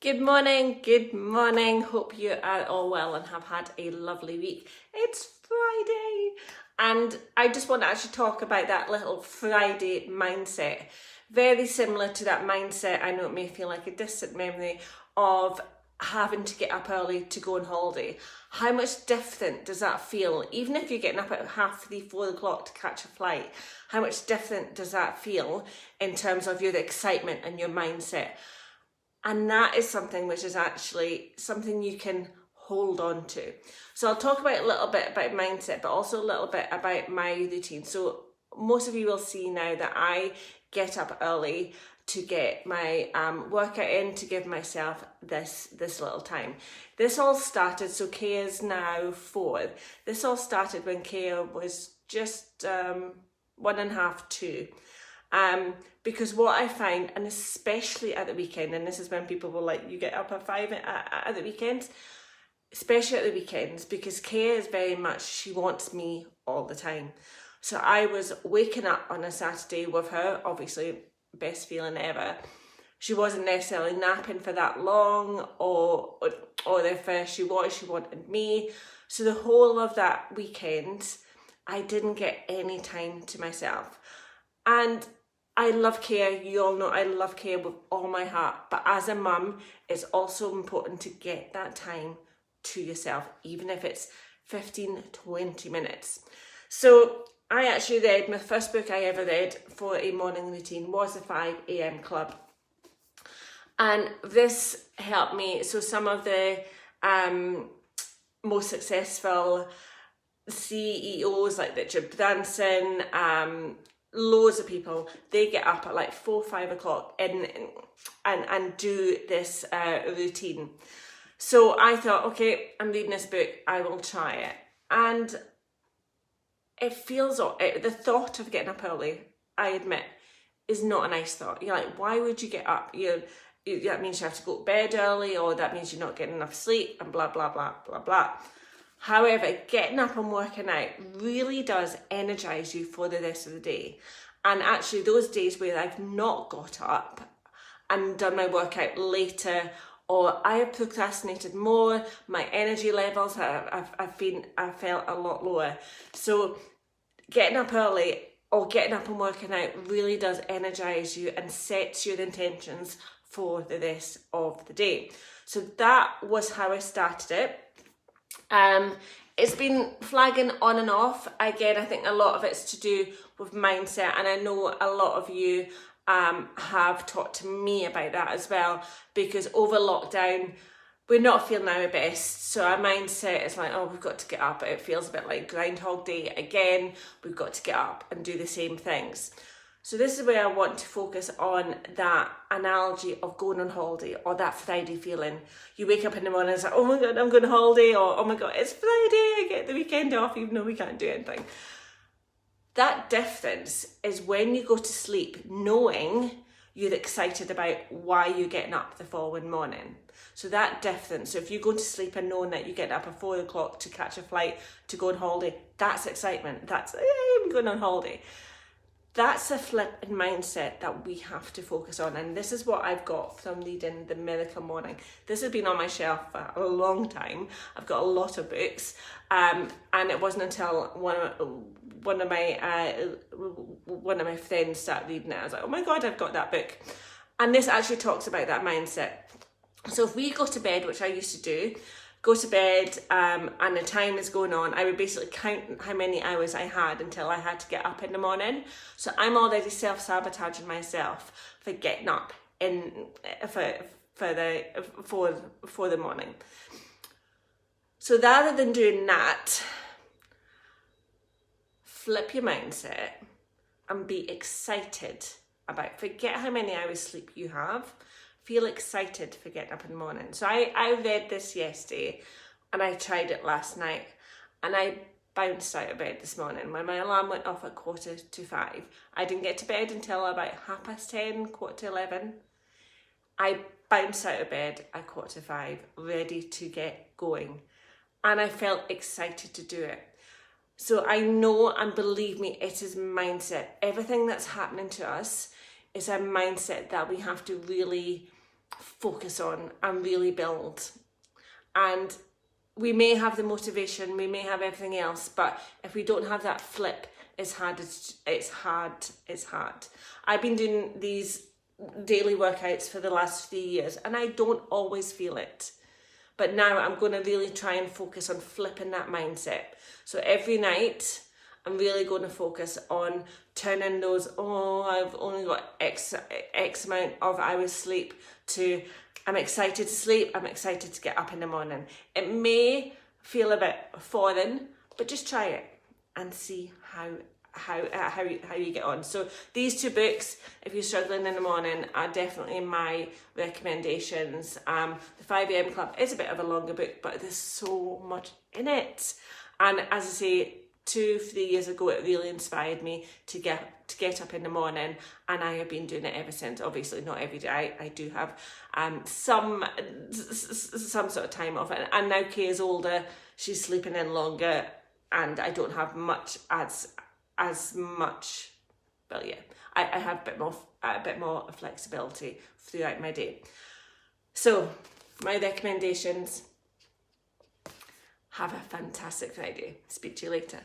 Good morning, good morning. Hope you are all well and have had a lovely week. It's Friday and I just want to actually talk about that little Friday mindset. Very similar to that mindset, I know it may feel like a distant memory, of having to get up early to go on holiday. How much different does that feel? Even if you're getting up at 3:30, 4 o'clock to catch a flight, how much different does that feel in terms of your excitement and your mindset? And that is something which is actually something you can hold on to. So I'll talk about a little bit about mindset, but also a little bit about my routine. So most of you will see now that I get up early to get my workout in, to give myself this little time. This all started, so Kaya's now 4. This all started when Kaya was just 1.5, 2. Because what I find, and especially at the weekend, and this is when people will like, you get up at 5 at the weekends, especially at the weekends, because Kaya is very much, she wants me all the time. So I was waking up on a Saturday with her, obviously best feeling ever. She wasn't necessarily napping for that long, or if she wanted me. So the whole of that weekend, I didn't get any time to myself. And I love Kaya, you all know I love Kaya with all my heart, but as a mum, it's also important to get that time to yourself, even if it's 15, 20 minutes. So I actually read, my first book I ever read for a morning routine was The 5 a.m. Club. And this helped me, so some of the most successful CEOs like Richard Branson, loads of people, they get up at like 4, 5 o'clock and do this routine. So I thought, okay, I'm reading this book, I will try it. And it feels, the thought of getting up early, I admit, is not a nice thought. You're like, why would you get up? That means you have to go to bed early, or that means you're not getting enough sleep, and blah, blah, blah, blah, blah. However, getting up and working out really does energise you for the rest of the day. And actually those days where I've not got up and done my workout later, or I have procrastinated more, my energy levels I felt a lot lower. So getting up early or getting up and working out really does energise you and sets your intentions for the rest of the day. So that was how I started it. It's been flagging on and off. Again, I think a lot of it's to do with mindset, and I know a lot of you have talked to me about that as well, because over lockdown we're not feeling our best, so our mindset is like, oh, we've got to get up. It feels a bit like Groundhog Day again. We've got to get up and do the same things. So this is where I want to focus on that analogy of going on holiday, or that Friday feeling. You wake up in the morning and it's like, oh my God, I'm going on holiday, or oh my God, it's Friday, I get the weekend off even though we can't do anything. That difference is when you go to sleep knowing you're excited about why you're getting up the following morning. So that difference, so if you go to sleep and knowing that you get up at 4 o'clock to catch a flight to go on holiday, that's excitement. That's, hey, I'm going on holiday. That's a flip in mindset that we have to focus on. And this is what I've got from reading The Miracle Morning. This has been on my shelf for a long time. I've got a lot of books. And it wasn't until one of my friends started reading it. I was like, oh my God, I've got that book. And this actually talks about that mindset. So if we go to bed, which I used to do, go to bed and the time is going on, I would basically count how many hours I had until I had to get up in the morning. So I'm already self-sabotaging myself for getting up for the morning. So rather than doing that, flip your mindset and be excited about, forget how many hours sleep you have. Feel excited for getting up in the morning. So I read this yesterday and I tried it last night, and I bounced out of bed this morning when my alarm went off at 5:15. I didn't get to bed until about 10:30, 11:15. I bounced out of bed at 5:15, ready to get going. And I felt excited to do it. So I know, and believe me, it is mindset. Everything that's happening to us is a mindset that we have to really focus on and really build. And we may have the motivation, we may have everything else, but if we don't have that flip, it's hard. I've been doing these daily workouts for the last 3 years and I don't always feel it. But now I'm going to really try and focus on flipping that mindset. So every night, I'm really going to focus on turning those, oh, I've only got X amount of hours sleep, to I'm excited to sleep, I'm excited to get up in the morning. It may feel a bit foreign, but just try it and see how you get on. So these 2 books, if you're struggling in the morning, are definitely my recommendations. The 5 AM Club is a bit of a longer book, but there's so much in it. And as I say, 2-3 years ago, it really inspired me to get up in the morning, and I have been doing it ever since. Obviously not every day. I do have some sort of time off, and now Kay is older, she's sleeping in longer, and I don't have much as much. Well, yeah, I have a bit more flexibility throughout my day. So my recommendations: have a fantastic Friday. Speak to you later.